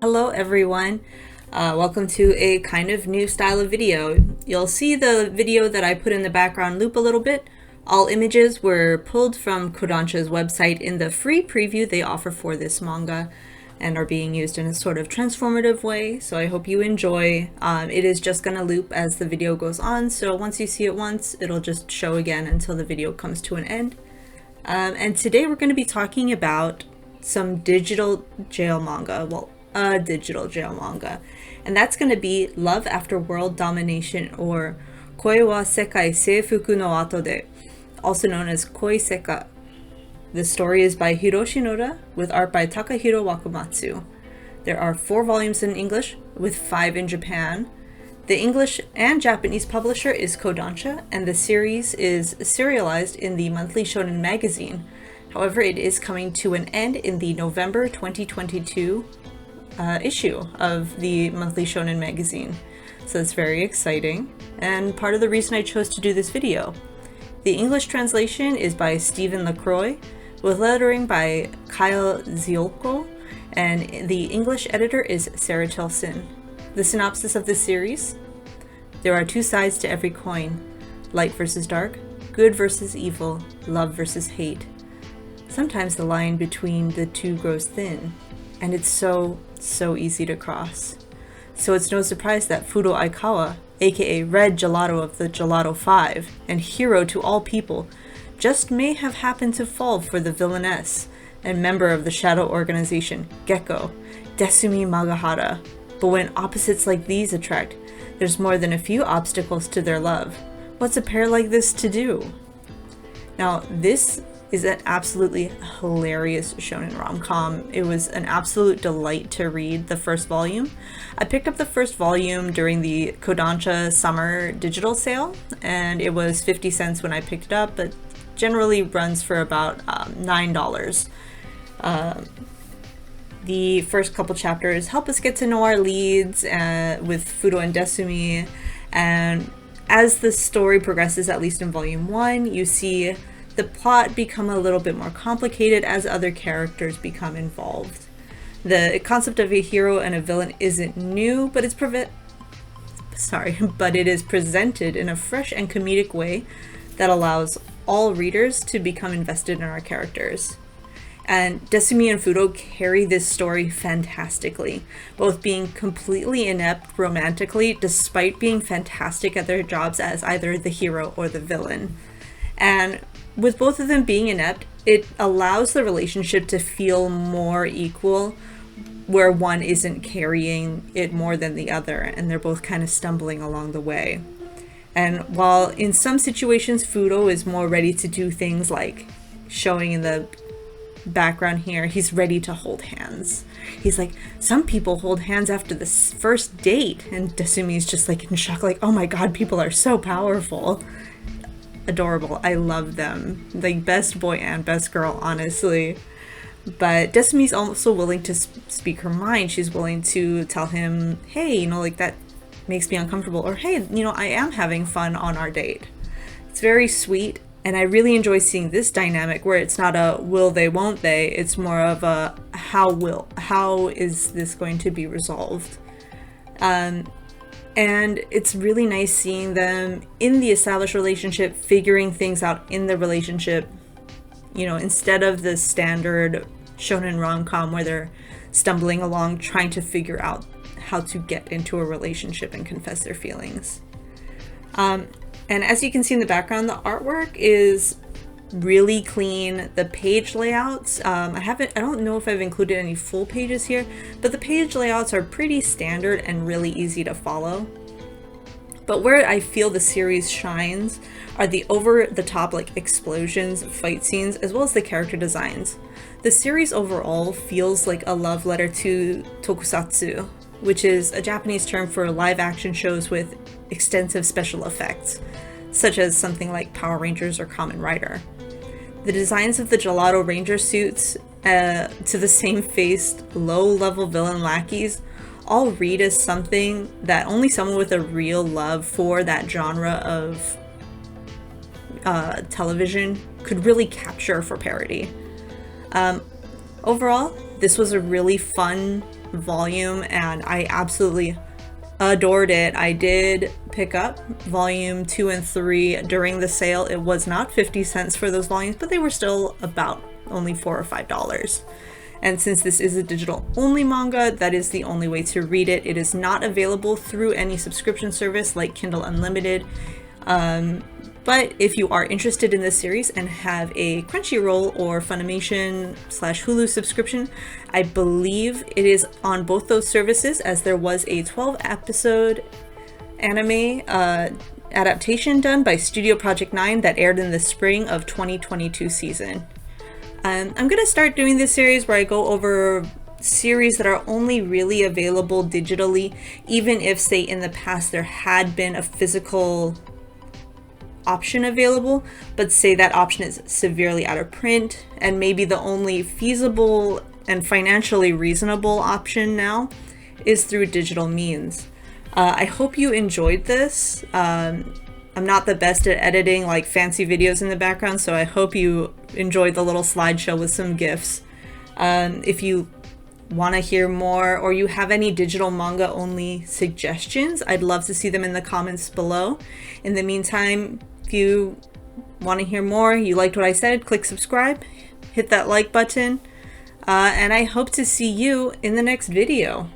Hello everyone, welcome to a kind of new style of video. You'll see the video that I put in the background loop a little bit. All images were pulled from Kodansha's website in the free preview they offer for this manga and are being used in a sort of transformative way, so I hope you enjoy. It is just going to loop as the video goes on, so once you see it once, it'll just show again until the video comes to an end. And today we're going to be talking about some digital jail manga, a digital jail manga, and that's going to be Love After World Domination, or Koi wa Sekai Seifuku no Ato de, also known as Koi Seka. The story is by Hiroshi Noda with art by Takahiro Wakamatsu. There are 4 volumes in English with 5 in Japan. The English and Japanese publisher is Kodansha, and the series is serialized in the monthly shonen magazine. However, it is coming to an end in the November 2022 issue of the monthly shonen magazine. So it's very exciting, and part of the reason I chose to do this video. The English translation is by Stephen LaCroix, with lettering by Kyle Ziolko, and the English editor is Sarah Tilson. The synopsis of this series: there are 2 sides to every coin, light versus dark, good versus evil, love versus hate. Sometimes the line between the two grows thin, and it's so easy to cross. So it's no surprise that Fudo Aikawa, aka Red Gelato of the Gelato 5, and hero to all people, just may have happened to fall for the villainess and member of the shadow organization, Gecko, Desumi Magahara. But when opposites like these attract, there's more than a few obstacles to their love. What's a pair like this to do? Now, this is an absolutely hilarious shonen rom-com. It was an absolute delight to read the first volume. I picked up the first volume during the Kodansha summer digital sale, and it was 50 cents when I picked it up, but generally runs for about $9. The first couple chapters help us get to know our leads with Fudo and Desumi, and as the story progresses, at least in volume 1, you see the plot become a little bit more complicated as other characters become involved. The concept of a hero and a villain isn't new, but it is presented in a fresh and comedic way that allows all readers to become invested in our characters. And Desumi and Fudo carry this story fantastically, both being completely inept romantically despite being fantastic at their jobs as either the hero or the villain. And with both of them being inept, it allows the relationship to feel more equal, where one isn't carrying it more than the other, and they're both kind of stumbling along the way. And while in some situations Fudo is more ready to do things like showing in the background here, he's ready to hold hands. He's like, some people hold hands after the first date, and Desumi's just like in shock, like, oh my god, people are so powerful. Adorable. I love them. Like, best boy and best girl, honestly. But Desumi's also willing to speak her mind. She's willing to tell him, hey, like, that makes me uncomfortable, or hey, I am having fun on our date. It's very sweet, and I really enjoy seeing this dynamic where it's not a will they, won't they, it's more of a how is this going to be resolved. And it's really nice seeing them in the established relationship, figuring things out in the relationship, instead of the standard shonen rom-com where they're stumbling along trying to figure out how to get into a relationship and confess their feelings. And as you can see in the background, the artwork is really clean. The page layouts, I don't know if I've included any full pages here, but the page layouts are pretty standard and really easy to follow. But where I feel the series shines are the over-the-top explosions, fight scenes, as well as the character designs. The series overall feels like a love letter to tokusatsu, which is a Japanese term for live-action shows with extensive special effects, such as something like Power Rangers or Kamen Rider. The designs of the Gelato Ranger suits to the same-faced, low-level villain lackeys all read as something that only someone with a real love for that genre of television could really capture for parody. Overall, this was a really fun volume and I absolutely adored it. I did pick up volume 2 and 3 during the sale. It was not 50 cents for those volumes, but they were still about only $4 or $5. And since this is a digital only manga, that is the only way to read it. It is not available through any subscription service like Kindle Unlimited. But if you are interested in this series and have a Crunchyroll or Funimation/Hulu subscription, I believe it is on both those services, as there was a 12-episode anime adaptation done by Studio Project 9 that aired in the spring of 2022 season. I'm going to start doing this series where I go over series that are only really available digitally, even if, say, in the past there had been a physical option available, but say that option is severely out of print, and maybe the only feasible and financially reasonable option now is through digital means. I hope you enjoyed this. I'm not the best at editing like fancy videos in the background, so I hope you enjoyed the little slideshow with some GIFs. If you want to hear more or you have any digital manga only suggestions, I'd love to see them in the comments below. In the meantime, if you want to hear more, you liked what I said, click subscribe, hit that like button, and I hope to see you in the next video.